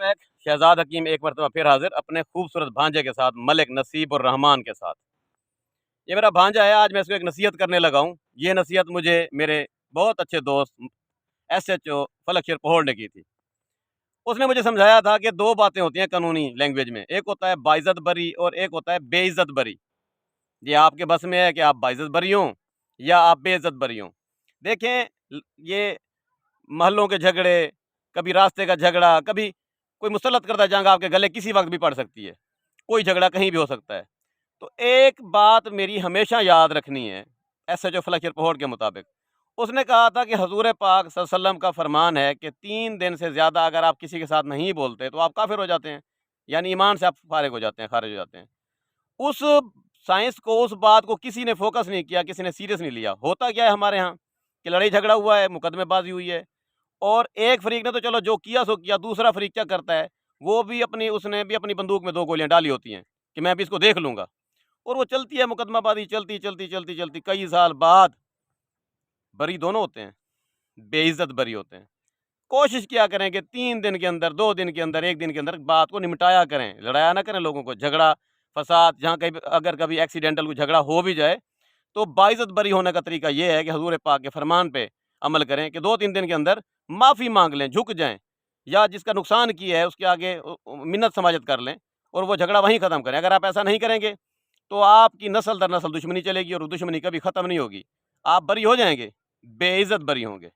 Track Shahzad हकीम एक मरतबा फिर हाजिर अपने खूबसूरत भांजे के साथ, मलिक नसीब और रहमान के साथ। ये मेरा भांजा है, आज मैं इसको एक नसीहत करने लगा हूँ। ये नसीहत मुझे मेरे बहुत अच्छे दोस्त SHO फलक शेरपहोड़ ने की थी। उसने मुझे समझाया था कि दो बातें होती हैं कानूनी लैंग्वेज में, एक होता है बाइज्जत बरी और एक होता है बेइज्जत बरी। ये आपके बस में है कि आप बाइज्जत बरी हों या आप बेइज्जत बरी हों। देखें, ये महलों के झगड़े, कभी रास्ते का झगड़ा, कभी कोई मुसल्लत करदा जंग आपके गले किसी वक्त भी पड़ सकती है। कोई झगड़ा कहीं भी हो सकता है। तो एक बात मेरी हमेशा याद रखनी है, SHO फलक शेरपहोड़ के मुताबिक उसने कहा था कि हजूर पाक सल्लल्लाहु अलैहि वसल्लम का फरमान है कि 3 दिन से ज़्यादा अगर आप किसी के साथ नहीं बोलते तो आप काफिर हो जाते हैं, यानी ईमान से आप फारिग हो जाते हैं, खारिज हो जाते हैं। उस साइंस को, उस बात को किसी ने फोकस नहीं किया, किसी ने सीरियस नहीं लिया। होता क्या है हमारे यहाँ कि लड़ाई झगड़ा हुआ है, मुकदमेबाजी हुई है, और एक फरीक ने तो चलो जो किया सो किया, दूसरा फरीक क्या करता है, वो भी उसने भी अपनी बंदूक में 2 गोलियां डाली होती हैं कि मैं भी इसको देख लूंगा, और वो चलती है मुकदमाबाजी, चलती चलती चलती चलती कई साल बाद बरी दोनों होते हैं, बेइज्जत बरी होते हैं। कोशिश किया करें कि 3 दिन के अंदर, 2 दिन के अंदर, 1 दिन के अंदर बात को निपटाया करें, लड़ाया ना करें लोगों को। झगड़ा फसाद जहाँ कहीं अगर कभी एक्सीडेंटल कोई झगड़ा हो भी जाए तो बाइज्जत बरी होने का तरीका ये है कि हजूर पाक के फरमान पे अमल करें कि 2-3 दिन के अंदर माफ़ी मांग लें, झुक जाएं, या जिसका नुकसान किया है उसके आगे मिन्नत समाजत कर लें और वो झगड़ा वहीं ख़त्म करें। अगर आप ऐसा नहीं करेंगे तो आपकी नस्ल दर नस्ल दुश्मनी चलेगी और दुश्मनी कभी ख़त्म नहीं होगी। आप बरी हो जाएंगे, बेइज्जत बरी होंगे।